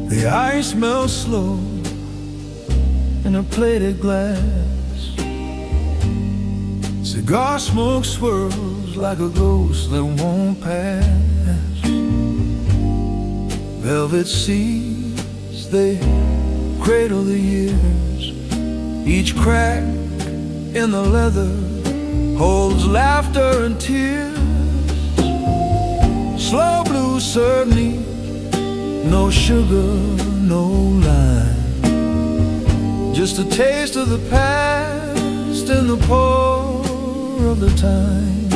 The ice melts slow in a plated glass. Cigar smoke swirls like a ghost that won't pass. Velvet seas, they cradle the years. Each crack in the leather holds laughter and tears. Slow blue serve neat, no sugar, no lime, just a taste of the past in the pour of the time.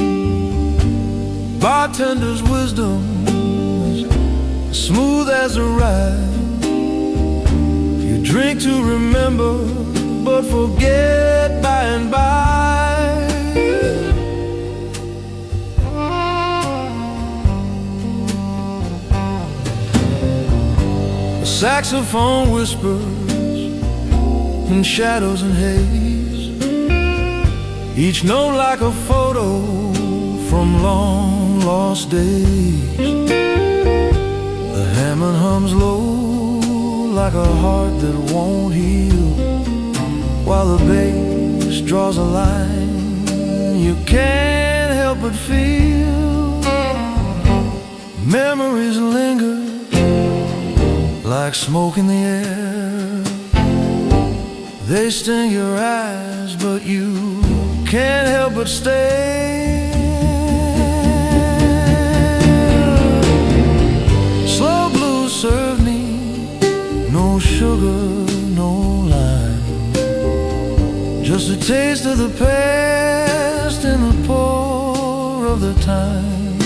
Bartender's wisdom is smooth as a ride. You drink to remember, but forget by and by. A saxophone whispers in shadows and haze, each note like a photo from long lost days. The Hammond hums low like a heart that won't heal, while the bass draws a line you can't help but feel. Memories linger like smoke in the air. They sting your eyes, but you can't help but stay. Slow blues serve me, no sugar, no lime, just a taste of the past in the pour of the time.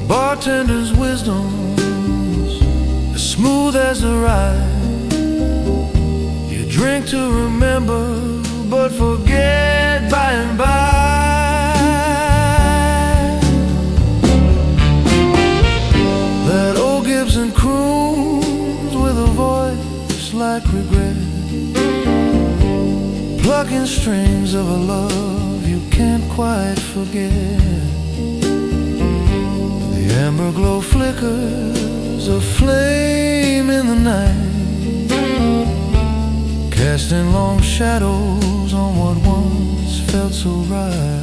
Bartender's wisdom's as smooth as the ride. You drink to remember, but forget by and by. That old Gibson croons with a voice like regret, plucking strings of a love you can't quite forget. The amber glow flickers a flame in the night, casting long shadows on what once felt so right.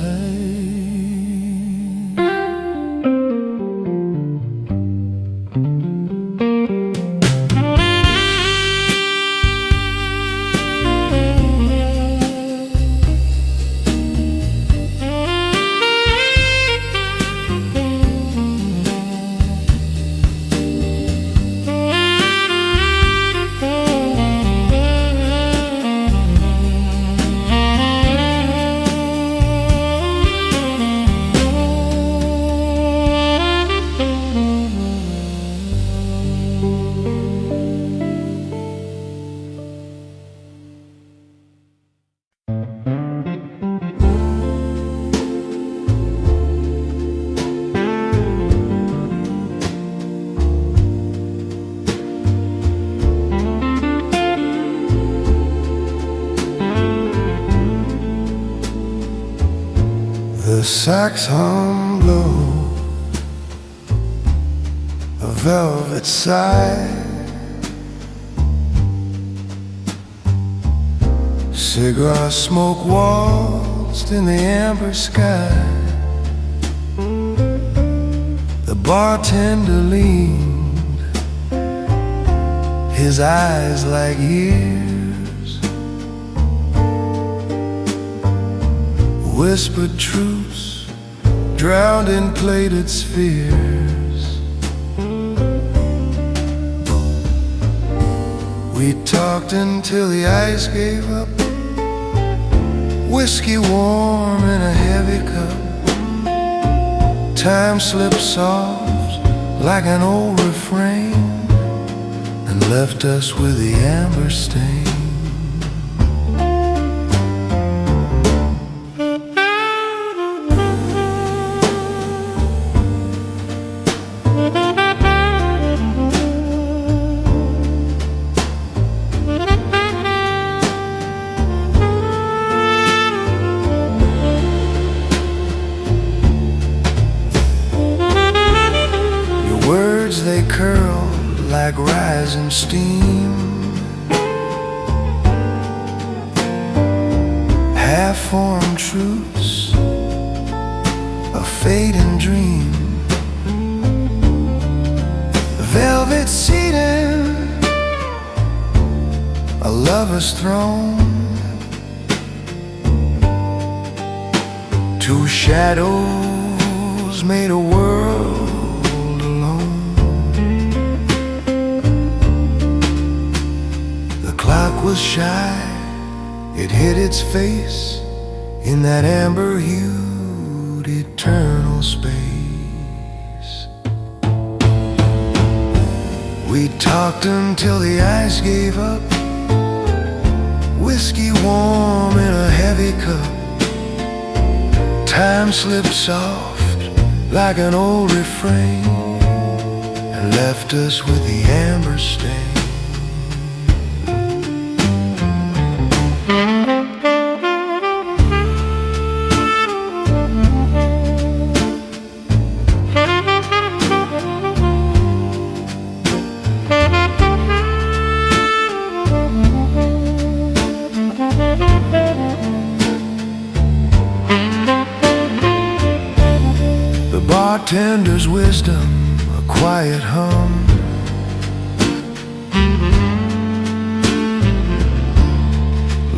The sax hum low, a velvet sigh, cigar smoke waltzed in the amber sky. The bartender leaned, his eyes like years, whispered truths drowned in plated spheres. We talked until the ice gave up, whiskey warm in a heavy cup. Time slipped soft like an old refrain and left us with the amber stain. They curl like rising steam, half-formed truths, a fading dream, velvet seating, a lover's throne, two shadows made a world alone. The clock was shy, it hid its face in that amber-hued eternal space. We talked until the ice gave up, whiskey warm in a heavy cup. Time slipped soft like an old refrain and left us with the amber stain. Bartender's wisdom, a quiet hum,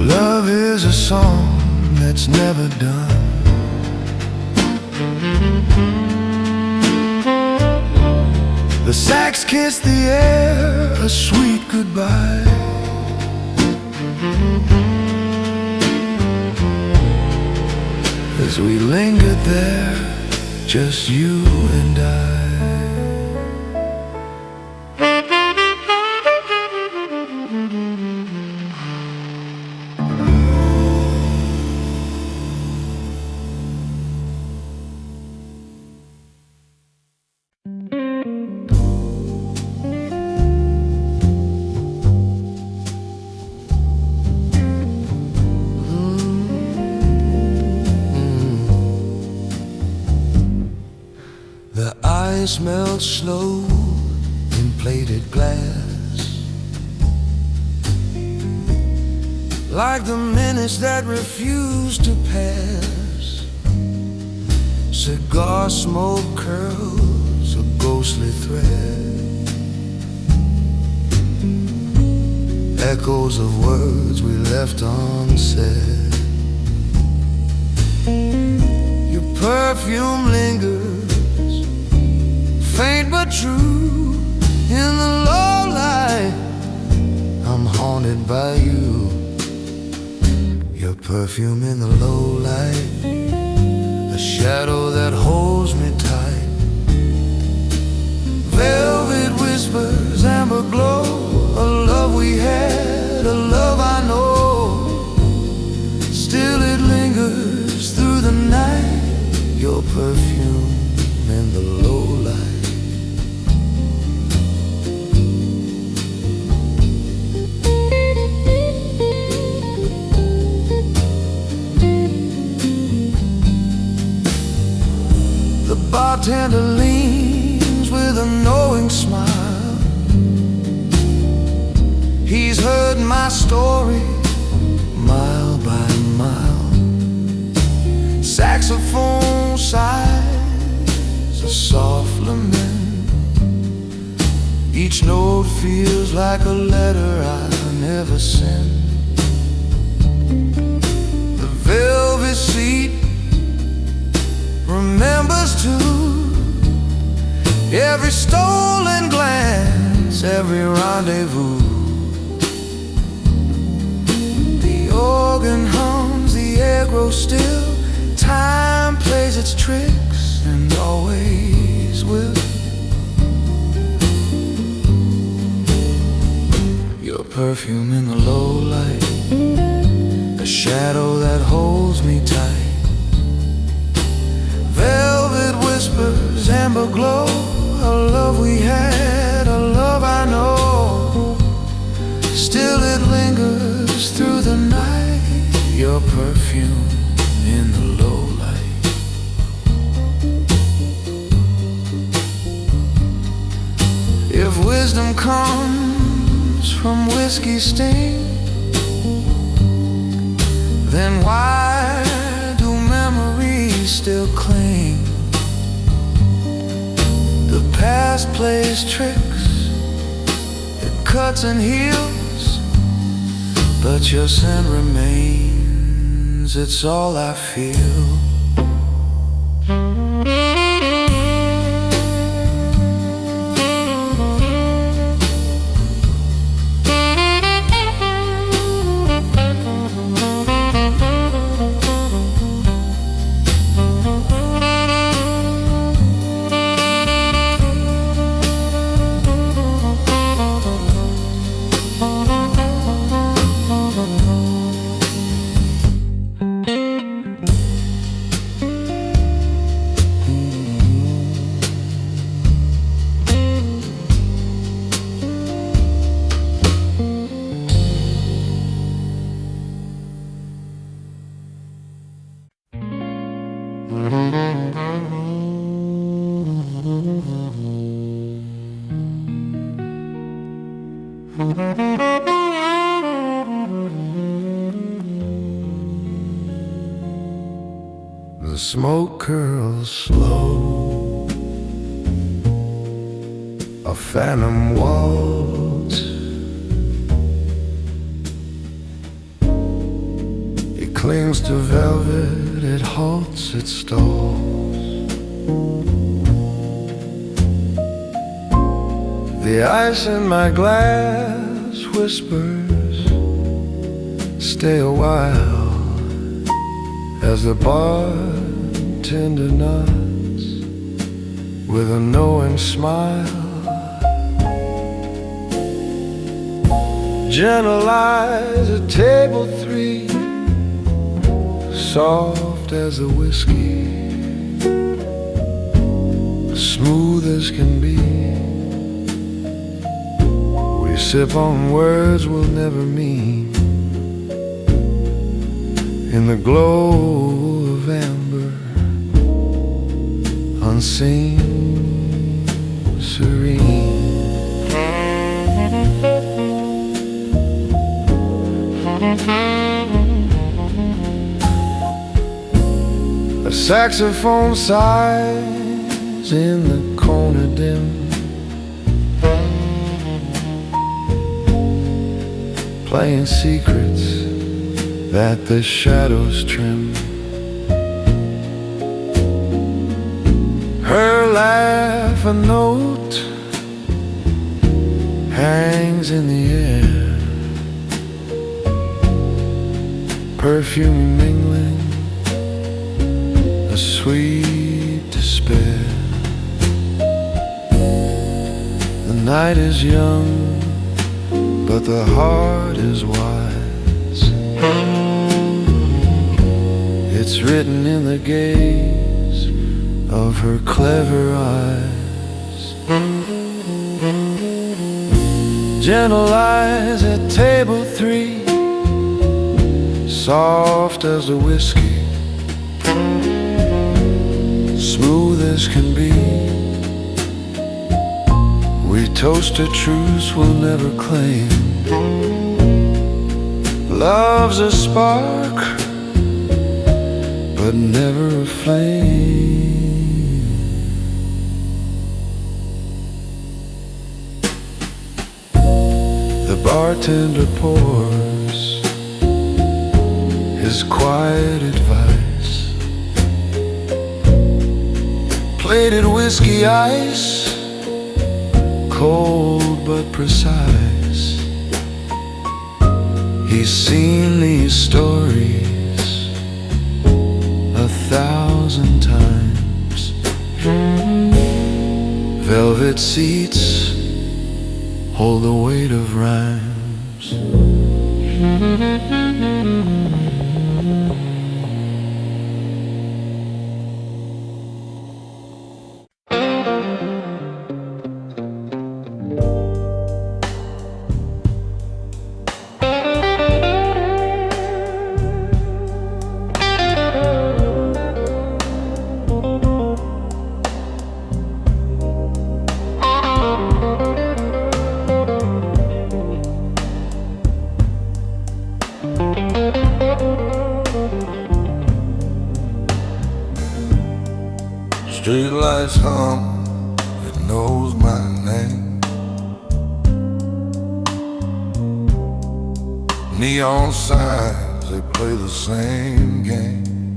love is a song that's never done. The sax kissed the air, a sweet goodbye. As we lingered there, just you and I. Ice melts slow in plated glass, like the minutes that refuse to pass. Cigar smoke curls a ghostly thread, echoes of words we left unsaid. Your perfume lingers, faint but true, in the low light. I'm haunted by you. Your perfume in the low light, a shadow that holds me tight. Velvet whispers, amber glow, a love we had, a love I know. Still it lingers through the night. Your perfume in the low light. The bartender leans with a knowing smile. He's heard my story mile by mile. Saxophone sighs a soft lament. Each note feels like a letter I never sent. The velvet seat remembers too every stolen glance, every rendezvous. The organ hums, the air grows still. Time plays its tricks and always will. Your perfume in the low light, a shadow that holds me tight. Velvet whispers, amber glow, a love we had, a love I know. Still it lingers through the night. Your perfume in the low light. If If wisdom comes from whiskey sting, then why do memories still cling? The past plays tricks, it cuts and heals, but your scent remains, it's all I feel. The smoke curls slow, a phantom waltz. It clings to velvet, it halts, it stalls. The ice in my glass whispers, stay a while, as the bartender nods with a knowing smile. Gentle eyes at table 3, soft as the whiskey, smooth as can be. We sip on words we'll never mean, in the glow of amber, unseen, serene. A saxophone sighs in the corner dim, playing secrets that the shadows trim. Her laugh, a note, hangs in the air, perfume mingling, a sweet despair. The night is young, but the heart is wise. It's written in the gaze of her clever eyes. Gentle eyes at table 3, soft as the whiskey, smooth as can be. We toast a truce we'll never claim. Love's a spark, but never a flame. The bartender pours his quiet advice, plated whiskey ice, cold but precise. He's seen these stories 1,000 times. Velvet seats hold the weight of rhymes. lights hum, it knows my name. Neon signs, they play the same game.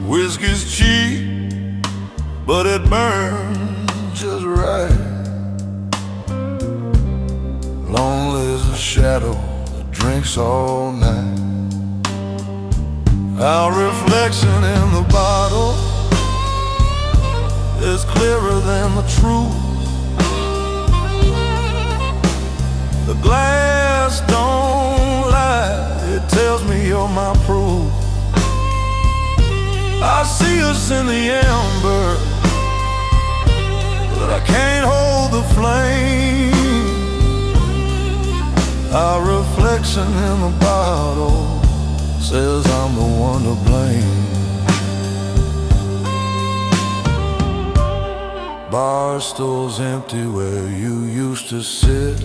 Whiskey's cheap, but it burns just right. Lonely as a shadow that drinks all night. Our reflection in the bottle is clearer than the truth. The glass don't lie, it tells me you're my proof. I see us in the amber, but I can't hold the flame. Our reflection in the bottle says I'm the one to blame. Bar stools empty where you used to sit.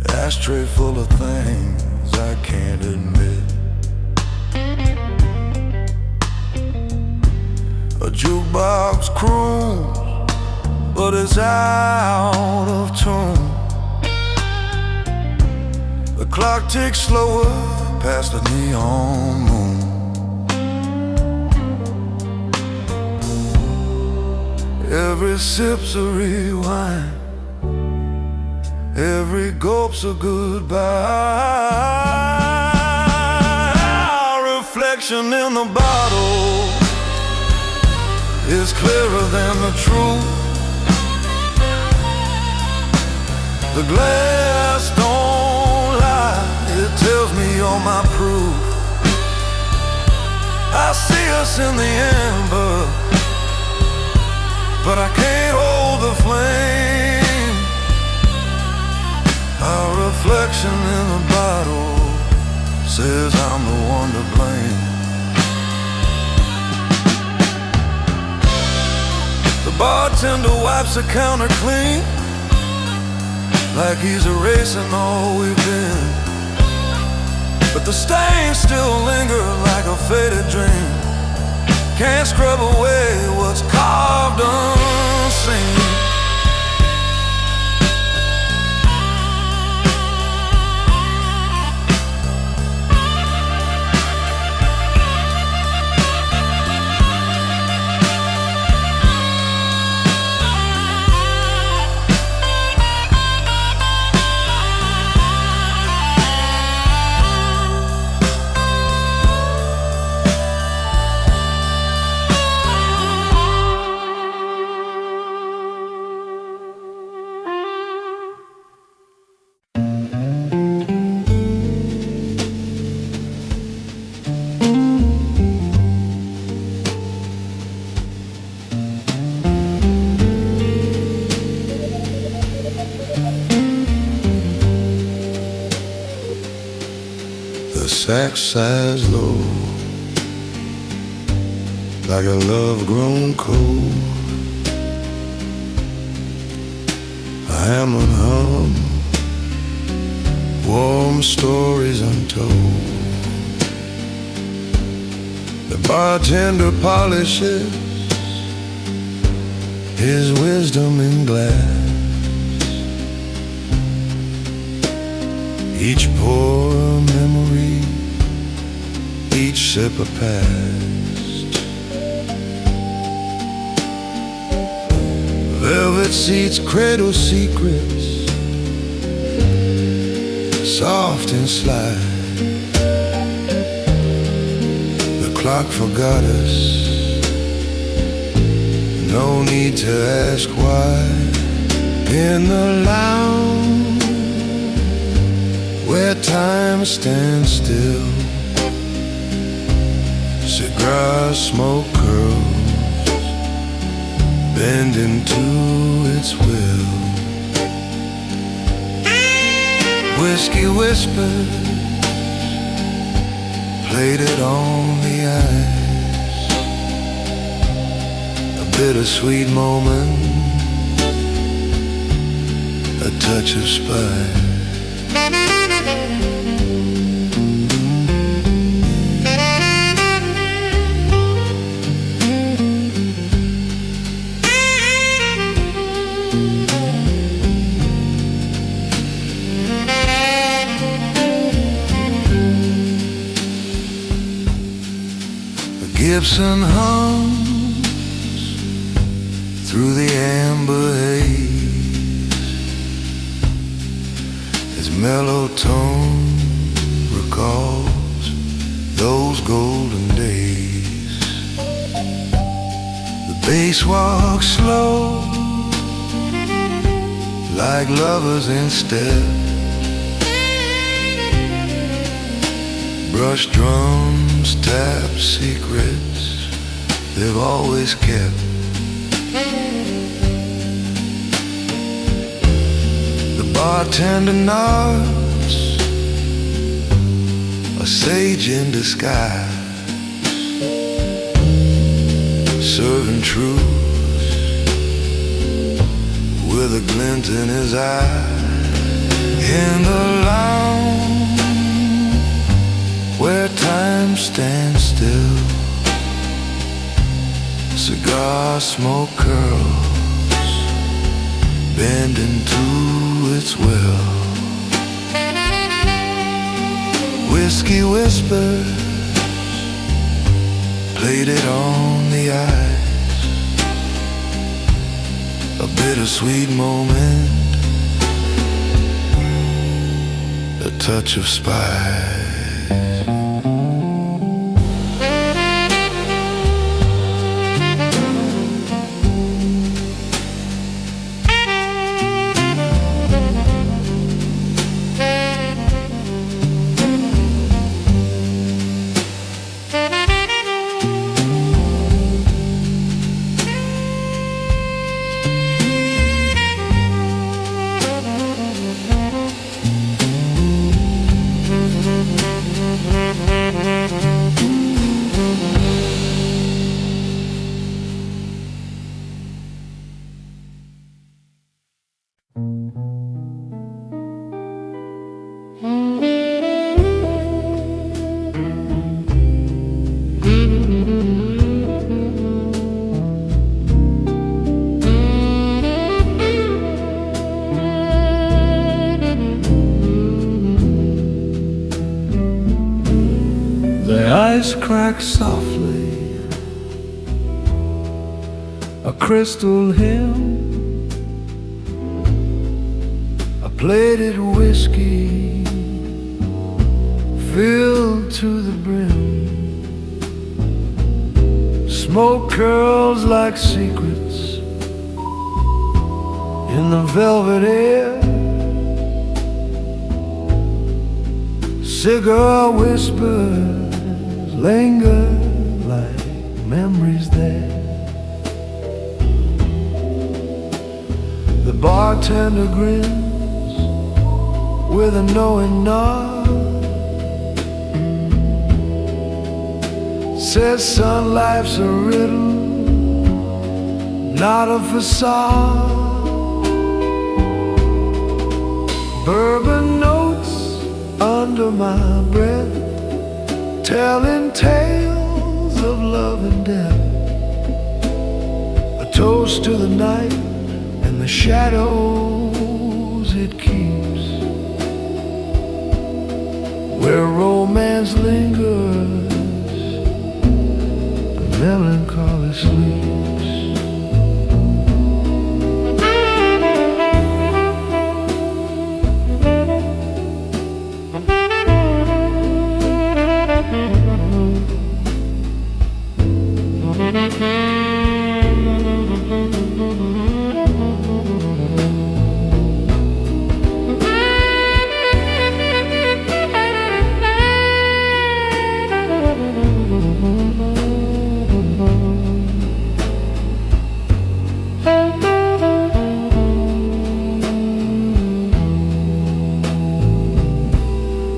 Ashtray full of things I can't admit. A jukebox croons, but it's out of tune. The clock ticks slower past the neon moon. Every sip's a rewind, every gulp's a goodbye. Our reflection in the bottle is clearer than the truth. The glass don't lie, it tells me you're my proof. I see us in the amber, but I can't hold the flame. Our reflection in the bottle says I'm the one to blame. The bartender wipes the counter clean, like he's erasing all we've been. But the stains still linger like a faded dream. Can't scrub away what's carved unseen. The sack sighs low, like a love grown cold. A hammer hum, warm stories untold. The bartender polishes his wisdom in glass. Each pour a memory, each sip a past. Velvet seats cradle secrets, soft and sly. The clock forgot us, no need to ask why. In the lounge where time stands still, cigar smoke curls, bending to its will. Whiskey whispers, plated on the ice. A bittersweet moment, a touch of spice. Gibson hums through the amber haze. Its mellow tone recalls those golden days. The bass walks slow like lovers in step. Brush drums tap secrets they've always kept. The bartender nods, a sage in disguise, serving truth with a glint in his eye. In the lounge where time stands still, cigar smoke curls bend into its will. Whiskey whispers plated on the ice, a bittersweet moment, a touch of spice. The ice cracks softly, a crystal hymn, a plated whiskey filled to the brim. Smoke curls like secrets in the velvet air. Cigar whispers linger like memories there. The bartender grins with a knowing nod, says, son, life's a riddle, not a facade. Bourbon notes under my breath, telling tales of love and death. A toast to the night and the shadows it keeps, where romance lingers and melancholy sleeps.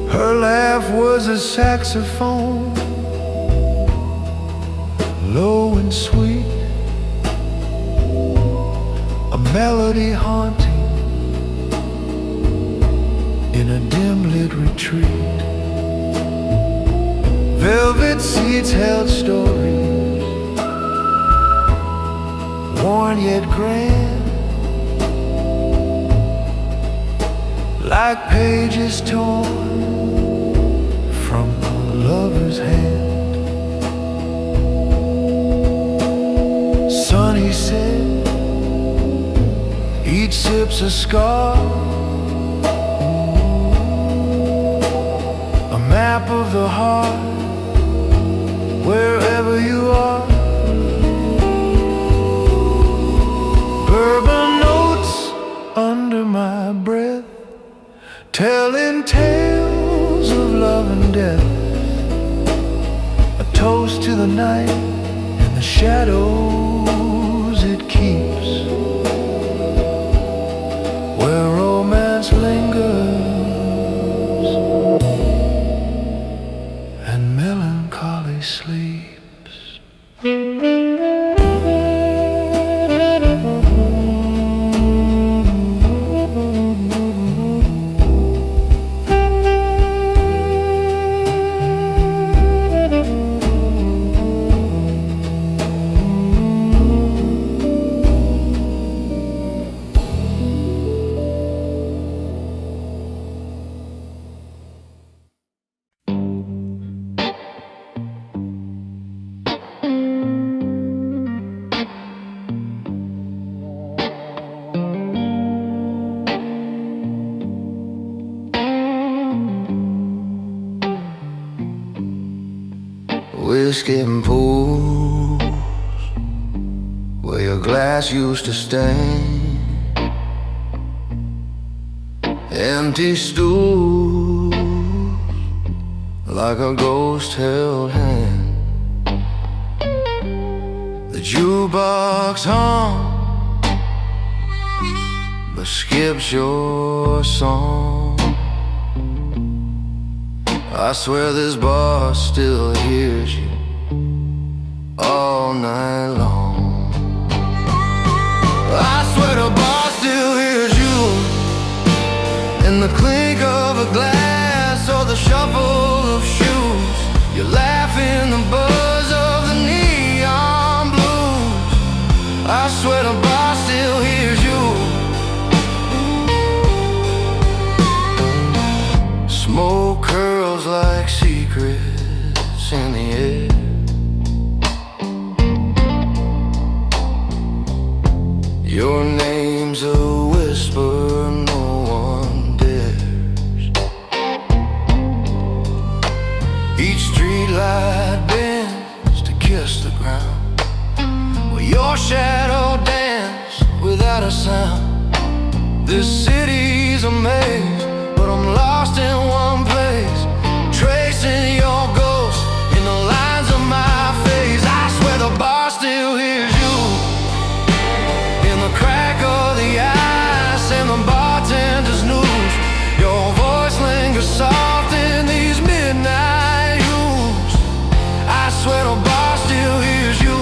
Her laugh was a saxophone, low and sweet, a melody haunting in a dim-lit retreat. Velvet seats held stories, worn yet grand, like pages torn from a lover's hand. lips are scarred, a map of the heart, wherever you are. Bourbon notes under my breath, telling tales of love and death. A toast to the night and the shadows it keeps, where romance lingers and melancholy sleeps. Whiskey and pools, where your glass used to stain, empty stools, like a ghost held hand. The jukebox hum, but skips your song. I swear this bar still hears you all night long. I swear the bar still hears you in the clink of a glass or the shuffle of shoes. You laugh in the buzz of the neon blues. I swear the bar still hears you. Smoke curls like secrets in the air. Your name's a whisper no one dares. Each streetlight bends to kiss the ground, where your shadow dance without a sound. This city's a maze, but I'm lost in one place, tracing your ghost in the lines of my face. I swear the bar still hears you in the crack of the ice and the bartender's news. Your voice lingers soft in these midnight hues. I swear the bar still hears you.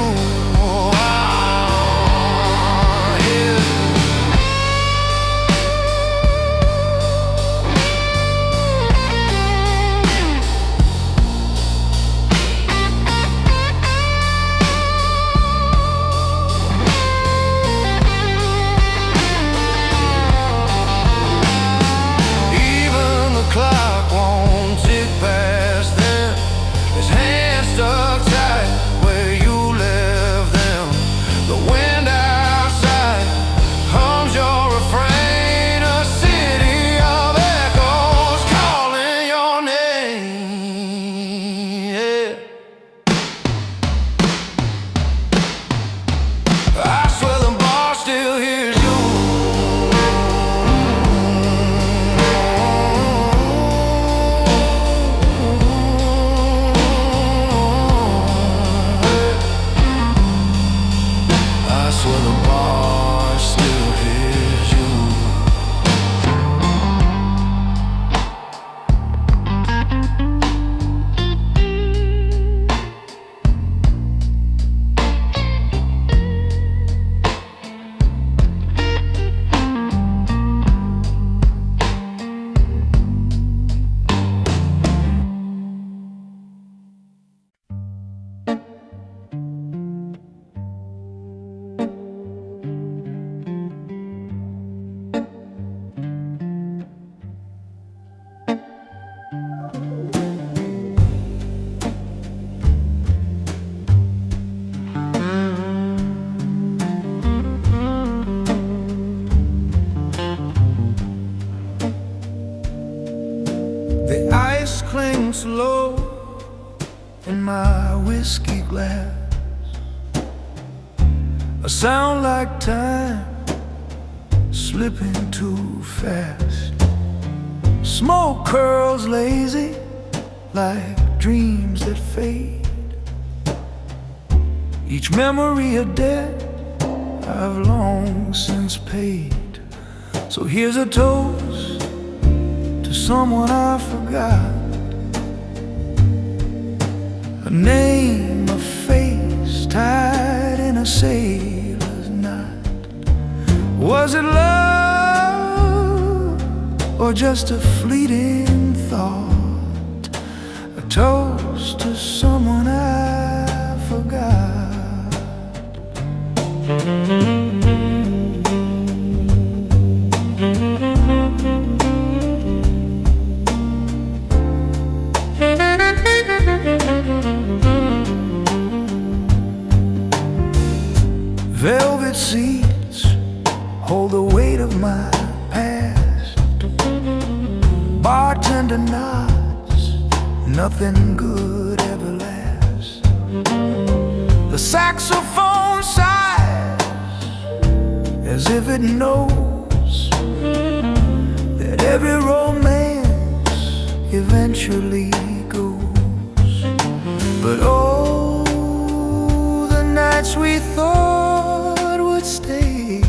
whiskey glass. A sound like time slipping too fast. Smoke curls lazy like dreams that fade. Each memory a debt I've long since paid. So here's a toast to someone I forgot, a name, a face tied in a sailor's knot. Was it love or just a fleeting thought? A toast to someone I forgot. Velvet seats hold the weight of my past. Bartender nods, nothing good ever lasts. The saxophone sighs as if it knows that every romance eventually goes. But oh, the nights we thought would stay,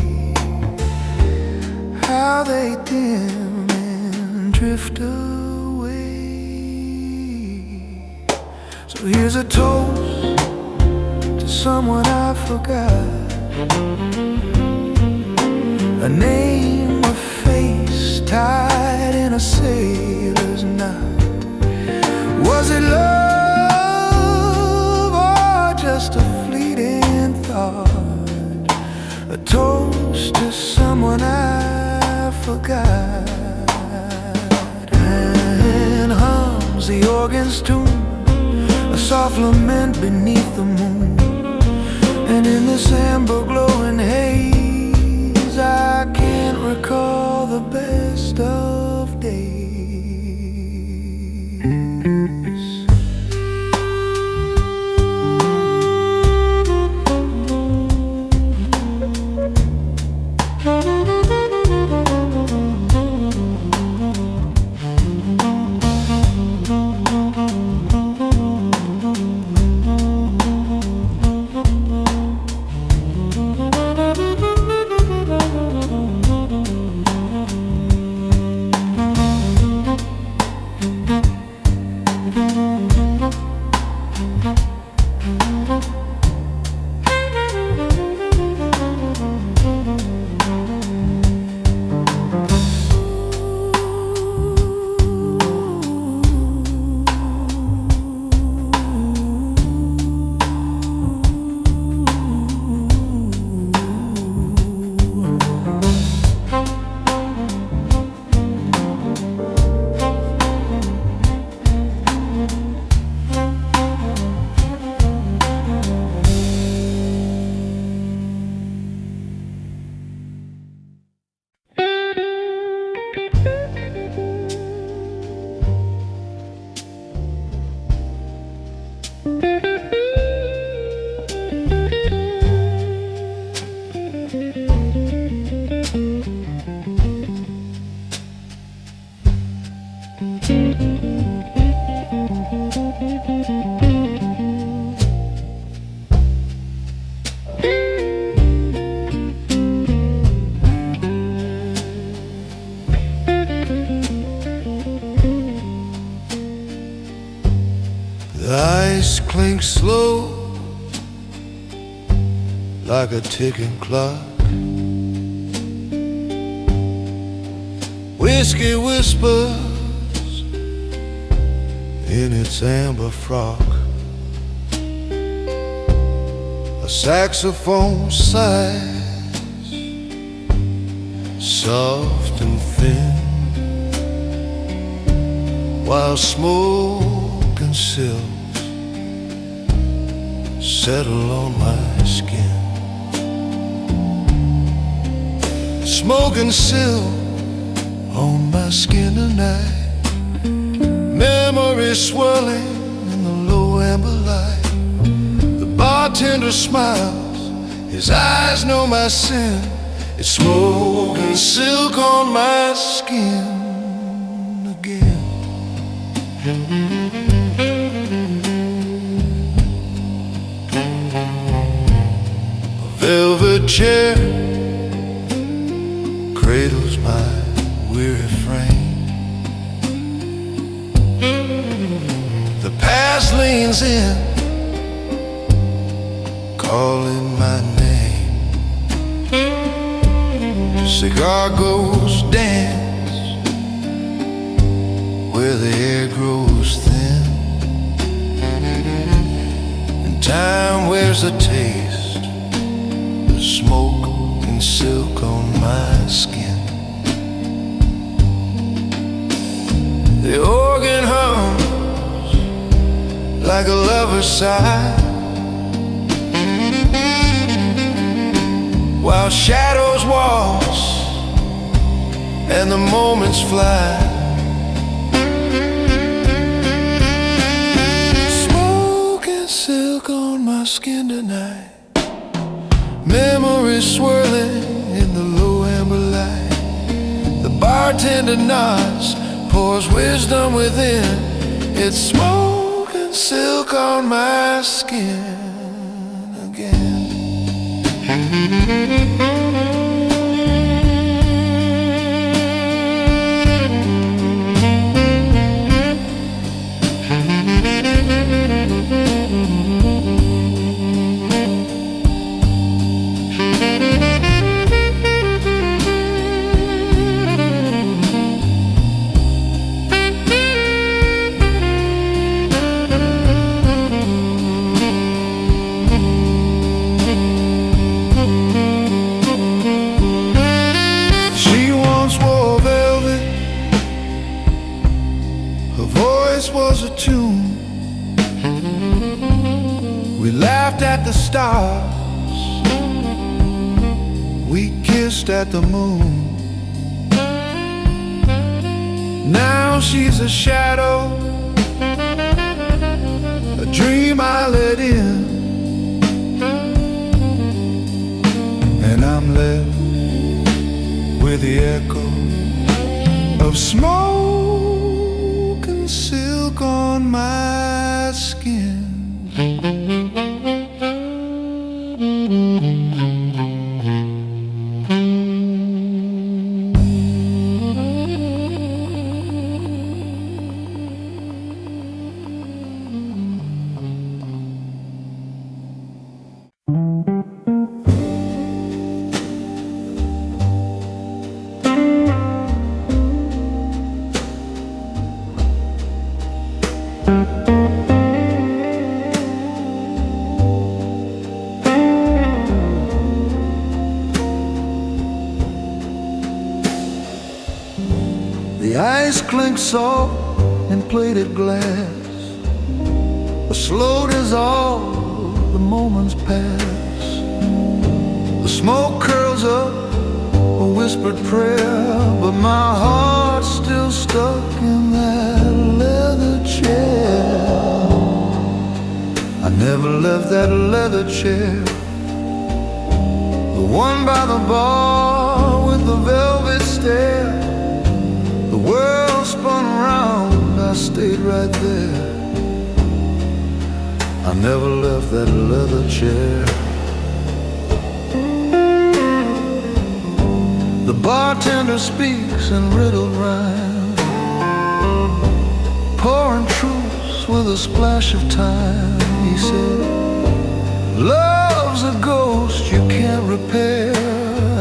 how they dim and drift away. So here's a toast to someone I forgot, a name, a face tied in a sailor's knot. Was it love or just a fleeting thought? A toast to someone I forgot. And hums the organ's tune, a soft lament beneath the moon. And in this amber glowing haze, I can't recall the best of days. The ice clinks slow like a ticking clock. Whiskey whispers in its amber frock. A saxophone sighs, soft and thin, while smoke and silk settle on my skin. Smoke and silk on my skin tonight. Memories swirling in the low amber light. bartender smiles, his eyes know my sin. It's smoking silk on my skin again. A velvet chair cradles my weary frame. The past leans in, calling my name. Cigar ghosts dance where the air grows thin, and time wears a taste of smoke and silk on my skin. The organ hums like a lover's sigh, while shadows waltz and the moments fly. Smoke and silk on my skin tonight, memories swirling in the low amber light. The bartender nods, pours wisdom within. It's smoke and silk on my skin again. Was a tune. We laughed at the stars, we kissed at the moon. Now she's a shadow, a dream I let in, and I'm left with the echo of smoke and silk on my skin. The ice clinks soft in plated glass, a slow dissolve, the moments pass. The smoke curls up, a whispered prayer, but my heart's still stuck in that leather chair. I never left that leather chair, the one by the bar with the velvet stair. The world spun around, I stayed right there. I never left that leather chair. The bartender speaks in riddled rhyme, pouring truths with a splash of time. He said, love's a ghost you can't repair.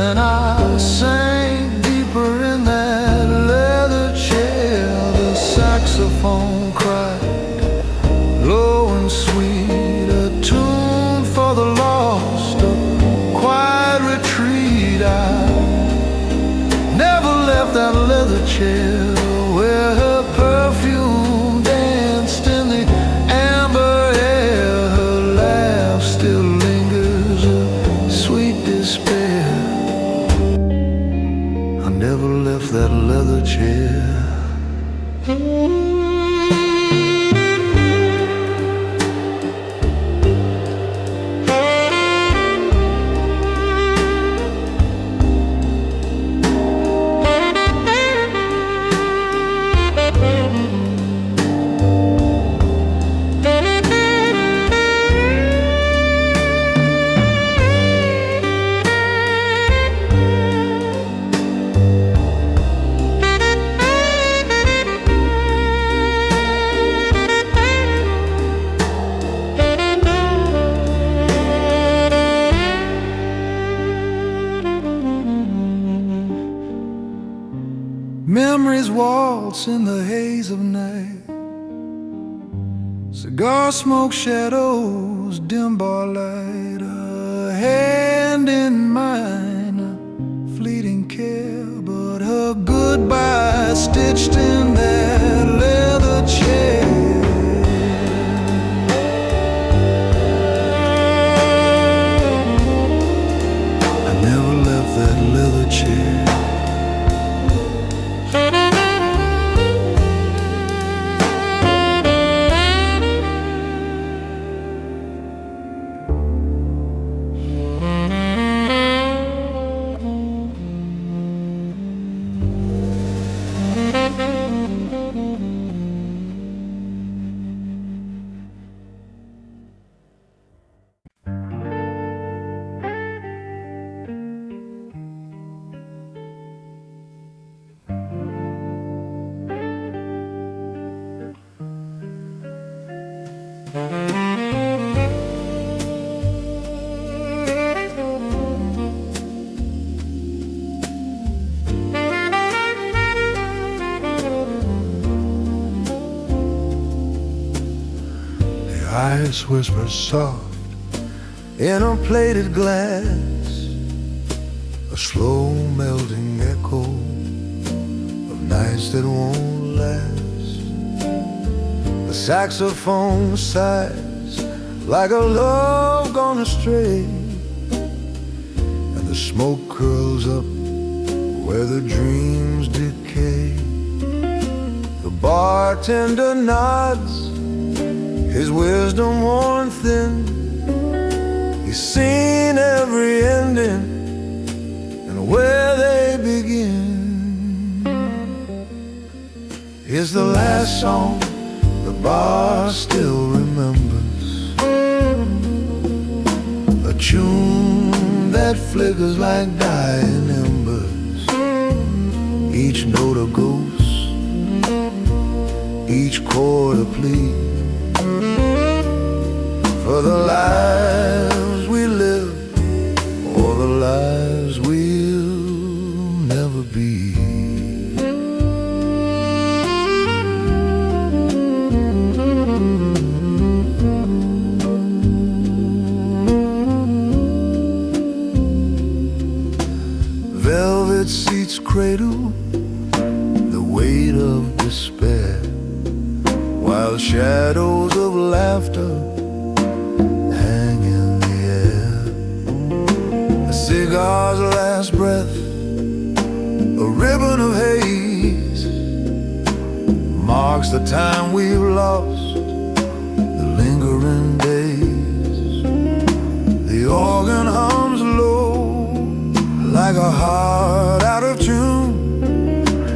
And I sank deeper in that leather chair. The saxophone cried, low and sweet, a tune for the lost, a quiet retreat. I never left that leather chair where her perfume danced in the amber air. Her laugh still lingers, a sweet despair. memories waltz in the haze of night. Cigar smoke shadows, dim bar light, a hand in mine, a fleeting care, but her goodbye stitched in that leather chair. I never left that leather chair. Ice whispers soft in a plated glass, a slow melting echo of nights that won't last. The saxophone sighs like a love gone astray, and the smoke curls up where the dreams decay. The bartender nods, his wisdom worn thin. He's seen every ending and where they begin. Is the last song the bar still remembers, a tune that flickers like dying embers, each note a ghost, each chord a plea, for the lives we live, or the lives we'll never be. Velvet seats cradle the weight of despair, while shadows of laughter hang in the air. A cigar's last breath, a ribbon of haze, marks the time we've lost, the lingering days. The organ hums low like a heart out of tune,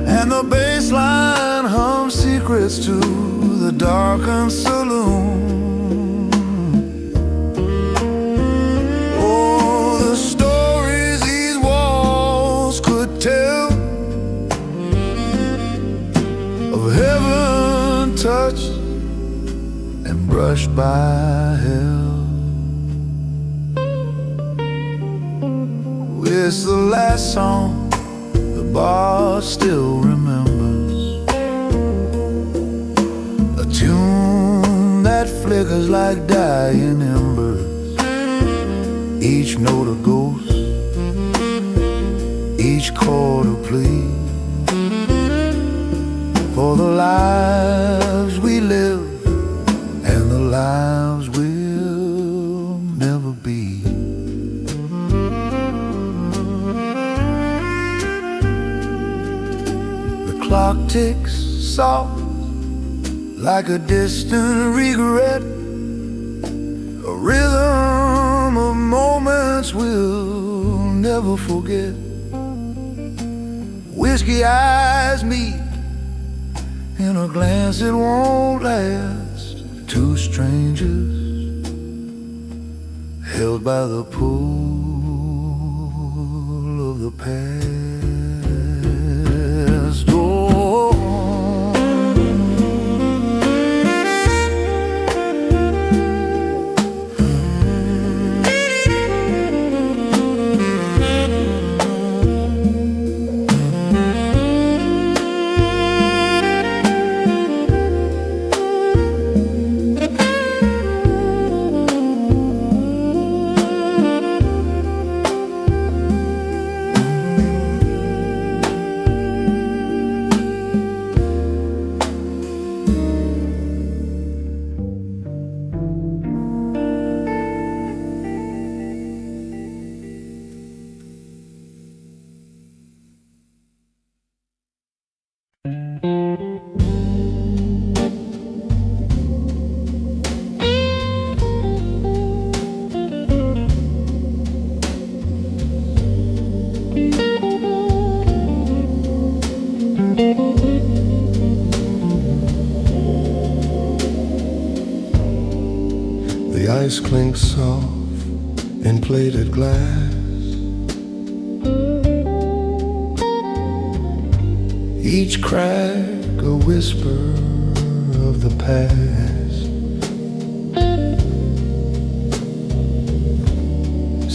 and the bass line hums secrets to the darkened saloon. Oh, the stories these walls could tell, of heaven touched and brushed by hell. It's the last song the bar still remembers, a tune that flickers like dying embers, each note a ghost, each chord a plea, for the lives we live and the lives we'll never be. Clock ticks soft like a distant regret, a rhythm of moments we'll never forget. Whiskey eyes meet in a glance that won't last, two strangers held by the pull of the past. ice clinks soft in plated glass. Each crack a whisper of the past.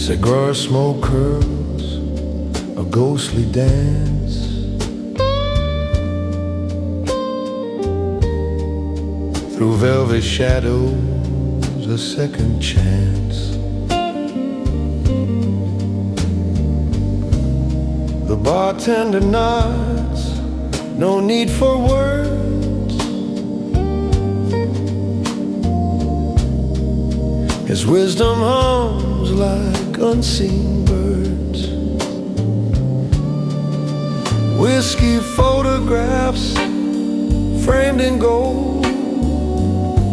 Cigar smoke curls a ghostly dance. Through velvet shadows, a second chance. The bartender nods, no need for words. His wisdom hums like unseen birds. Whiskey photographs framed in gold,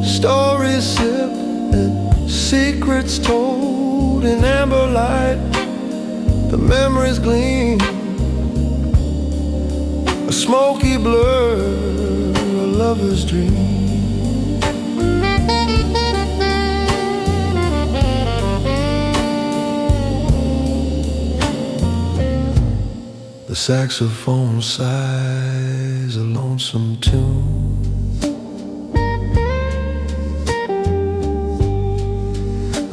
stories sipped and secrets told in amber light. The memories gleam, a smoky blur, a lover's dream. The saxophone sighs a lonesome tune.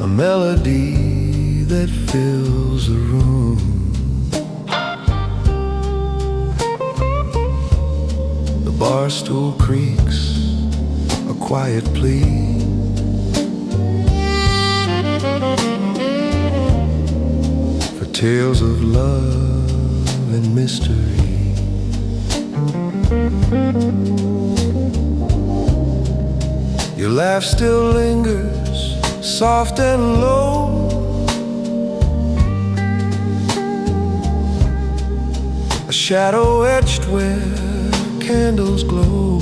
A melody that fills the room. The bar stool creaks, a quiet plea. For tales of love and mystery. Your laugh still lingers, soft and low. A shadow etched where candles glow.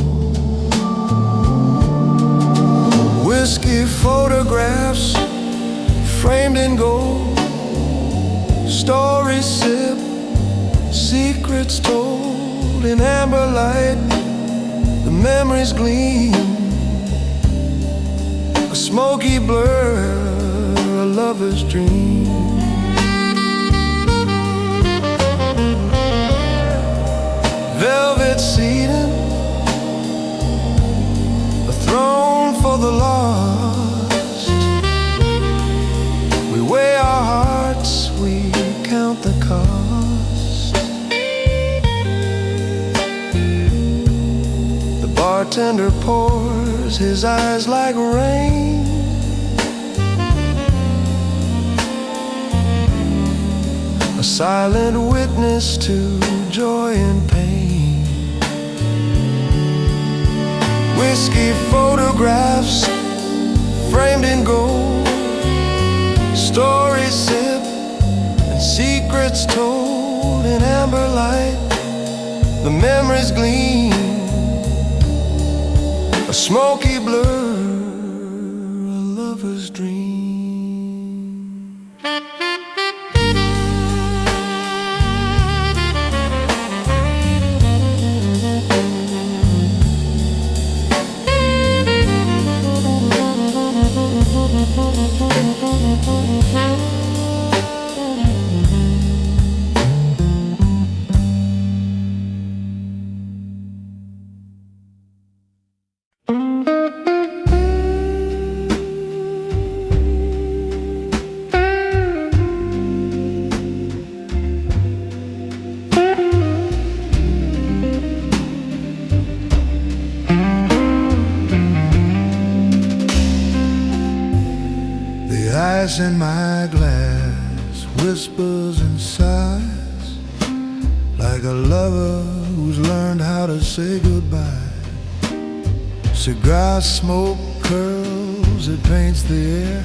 Whiskey photographs framed in gold. Stories sipped, secrets told in amber light. The memories gleam, a smoky blur, a lover's dream. Velvet seating, a throne for the lost. We weigh our hearts, we count the cost. The bartender pours, his eyes like rain. A silent witness to joy and pain. Whiskey photographs framed in gold. Stories sipped and secrets told in amber light. The memories gleam, a smoky blur, a lover's dream. Ice in my glass whispers and sighs, like a lover who's learned how to say goodbye. Cigar smoke curls, it paints the air,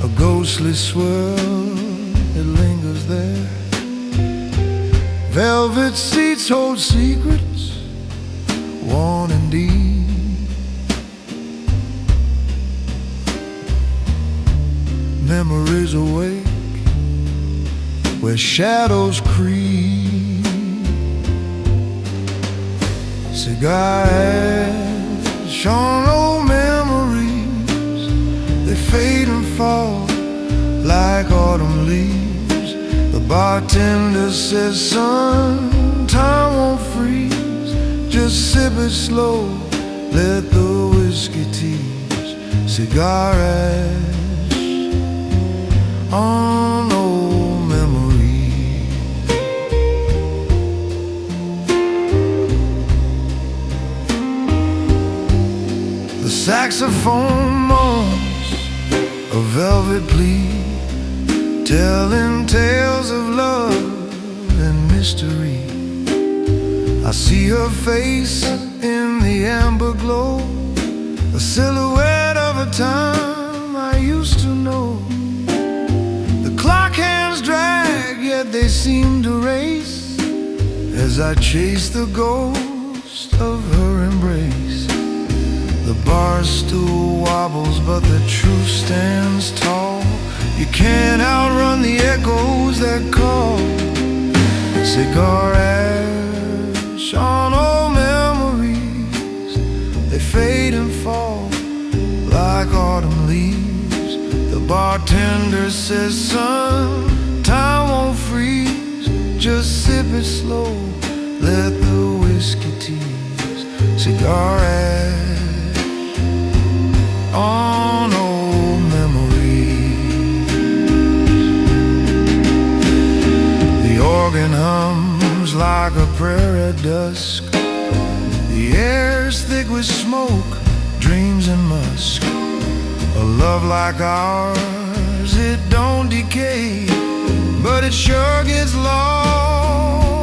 a ghostly swirl, it lingers there. Velvet seats hold secrets, worn and deep. Memories awake where shadows creep. Cigar ash on old memories, they fade and fall like autumn leaves. The bartender says, son, time won't freeze. Just sip it slow, let the whiskey tease. Cigar ash on old memories. The saxophone moans a velvet plea, telling tales of love and mystery. I see her face in the amber glow, a silhouette of a time I used to know. The clock hands drag, yet they seem to race as I chase the ghost of her embrace. The bar stool wobbles, but the truth stands tall. You can't outrun the echoes that call. Cigar ash on old memories, they fade and fall like autumn leaves. The bartender says, son, time won't freeze. Just sip it slow, let the whiskey tease. Cigar ash on old memories. The organ hums like a prayer at dusk. The air's thick with smoke, dreams and musk. A love like ours, it don't decay, but it sure gets lost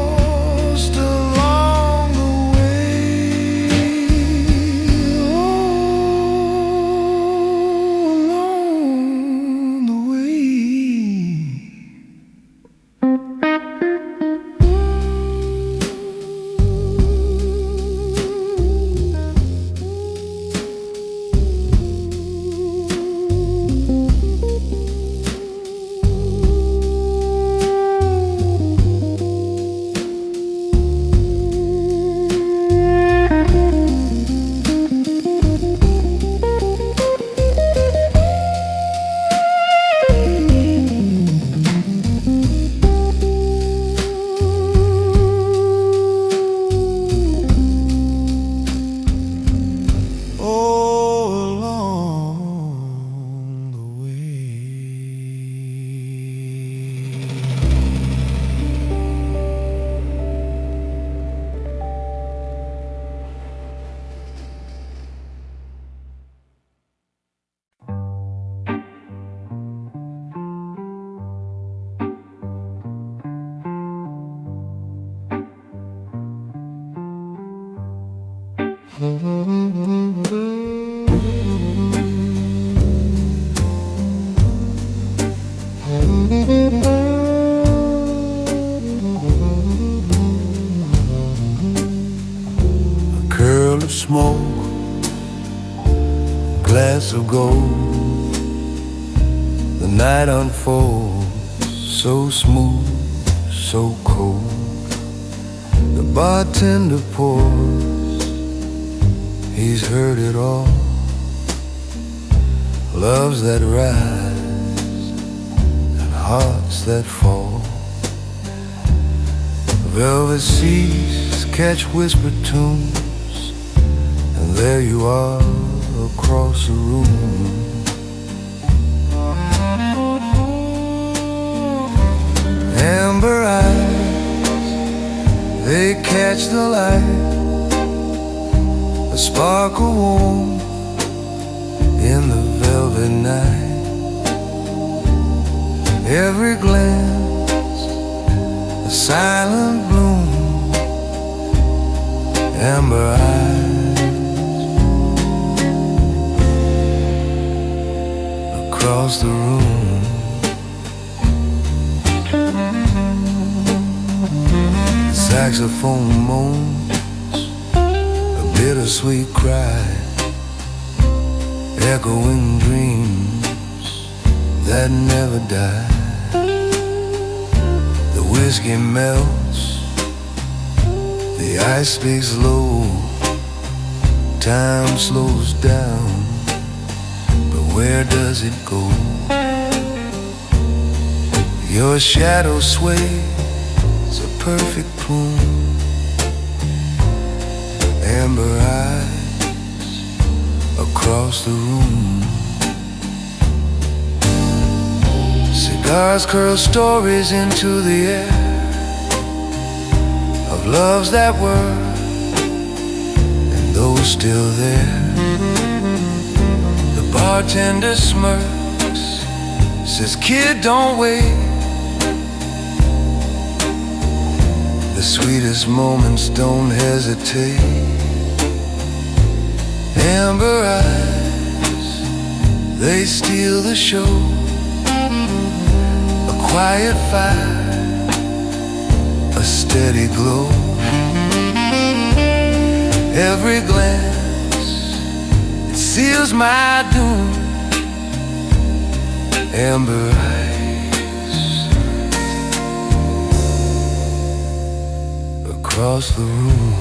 along the way. Oh, along the way. A curl of smoke, glass of gold. The night unfolds so smooth, so cold. The bartender pours, he's heard it all. Loves that rise and hearts that fall. Velvet seas catch whispered tunes, and there you are across the room. Amber eyes, they catch the light, a sparkle warm in the velvet night. Every glance, a silent bloom. Amber eyes across the room. Saxophone moans a bittersweet cry, echoing dreams that never die. The whiskey melts, the ice speaks low, time slows down, but where does it go? Your shadow sways a perfect plume, amber eyes across the room. Cigars curl stories into the air of loves that were and those still there. The bartender smirks, says, "Kid, don't wait." The sweetest moments don't hesitate. Amber eyes, they steal the show. A quiet fire, a steady glow. Every glance, it seals my doom. Amber eyes across the room.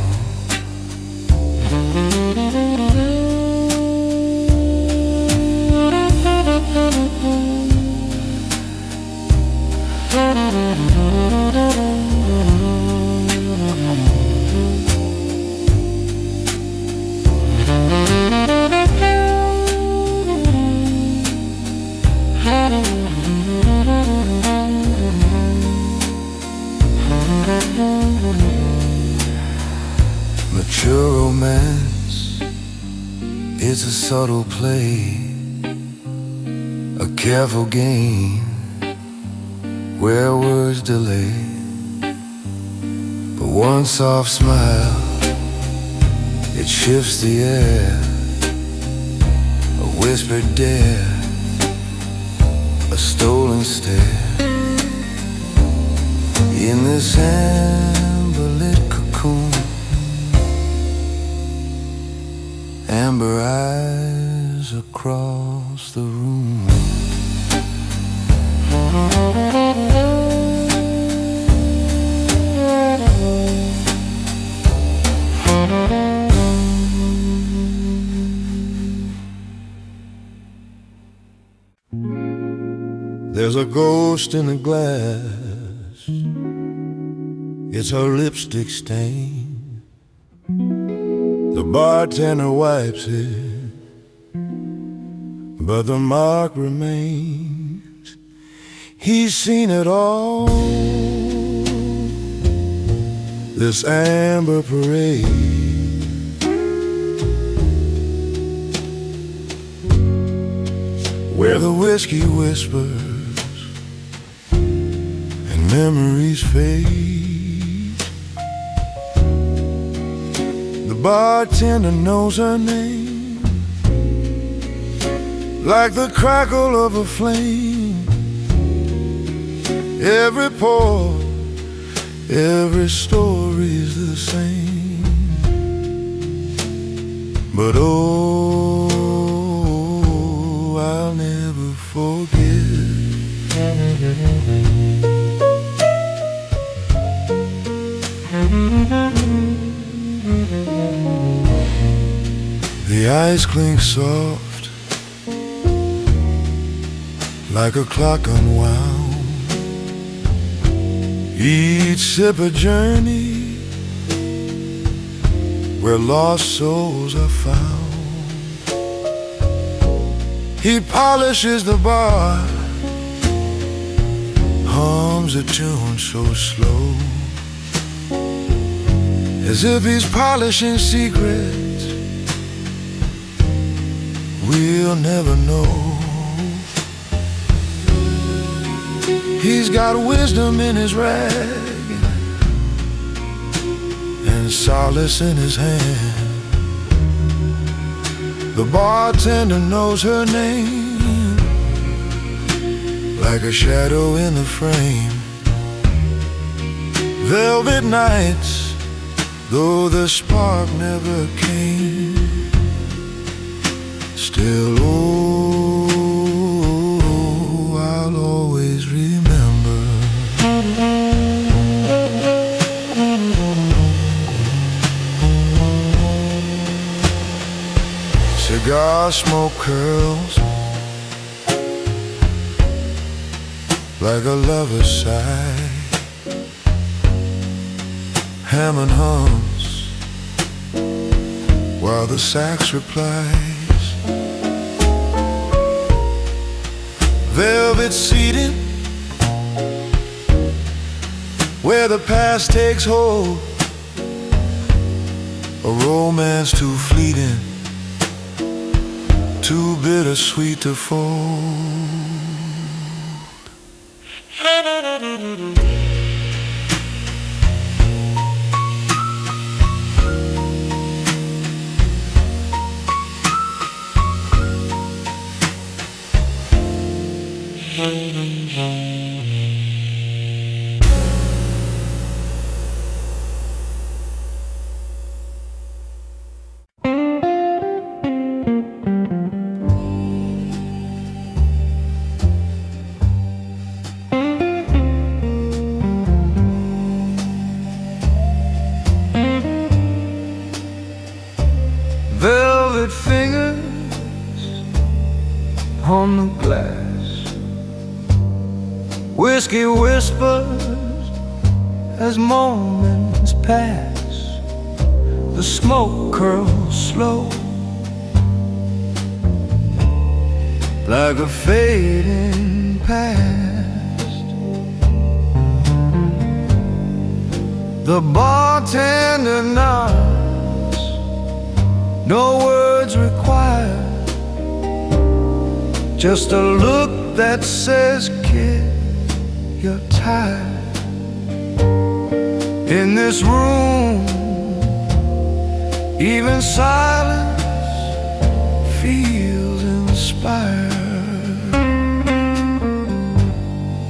Mature romance is a subtle play, a careful game where words delay. But one soft smile, it shifts the air. A whispered dare, a stolen stare. In this amber-lit cocoon, amber eyes across the room. There's a ghost in the glass, it's her lipstick stain. The bartender wipes it, but the mark remains. He's seen it all, this amber parade. Where the whiskey whispers and memories fade. The bartender knows her name, like the crackle of a flame. Every pour, every story's the same. But oh, I'll never forget the ice clink soft, like a clock unwound. Each sip a journey where lost souls are found. He polishes the bar, hums a tune so slow, as if he's polishing secrets we'll never know. He's got wisdom in his rag and solace in his hand. The bartender knows her name, like a shadow in the frame. Velvet nights, though the spark never came, still, oh, I'll always remember. Cigar smoke curls like a lover's sigh. Hammond hums while the sax replies. Velvet seating where the past takes hold, a romance too fleeting, too bittersweet to fold. Velvet fingers on the glass, whiskey whispers as moments pass. The smoke curls slow like a fading past. The bartender nods, no words required, just a look that says, kid, you're tired. In this room, even silence feels inspired.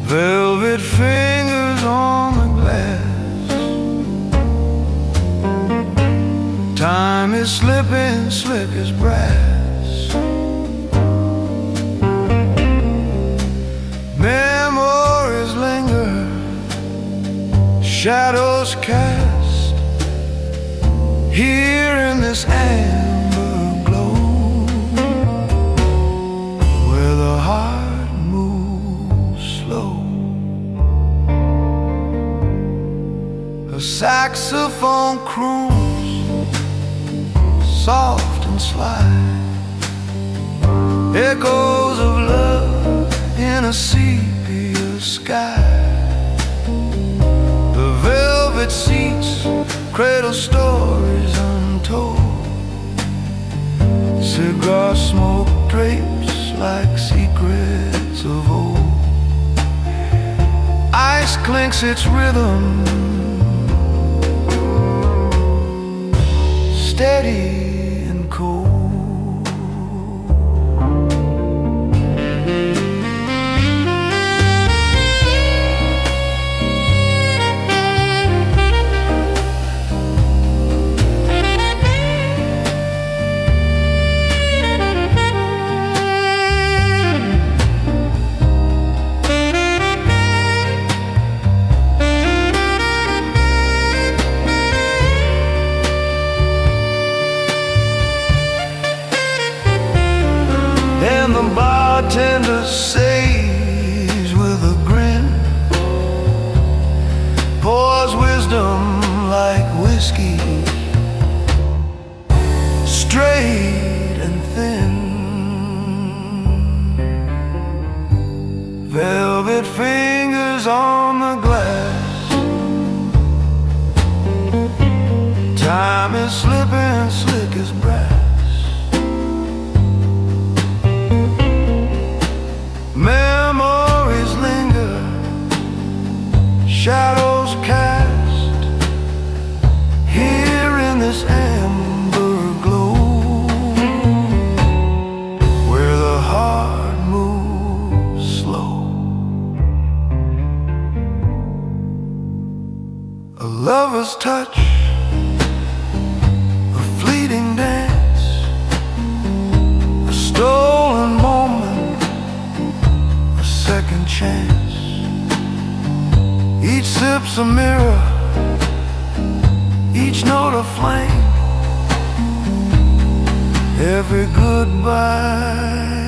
Velvet fingers on the glass, time is slipping slick as brass. Memories linger, shadows cast, here in this amber glow, where the heart moves slow. A saxophone croons, soft and sly, echoes of love in a sepia sky. The velvet seats cradle stories untold, cigar smoke drapes like secrets of old. Ice clinks its rhythm, steady and cold. And the bartender says with a grin, pours wisdom like whiskey, straight and thin. Velvet fingers on the glass, time is slipping slick as brass. Memories linger, shadows cast, here in this amber glow, where the heart moves slow. A lover's touch, a fleeting dance, a stolen moment, second chance. Each sip's a mirror, each note a flame, every goodbye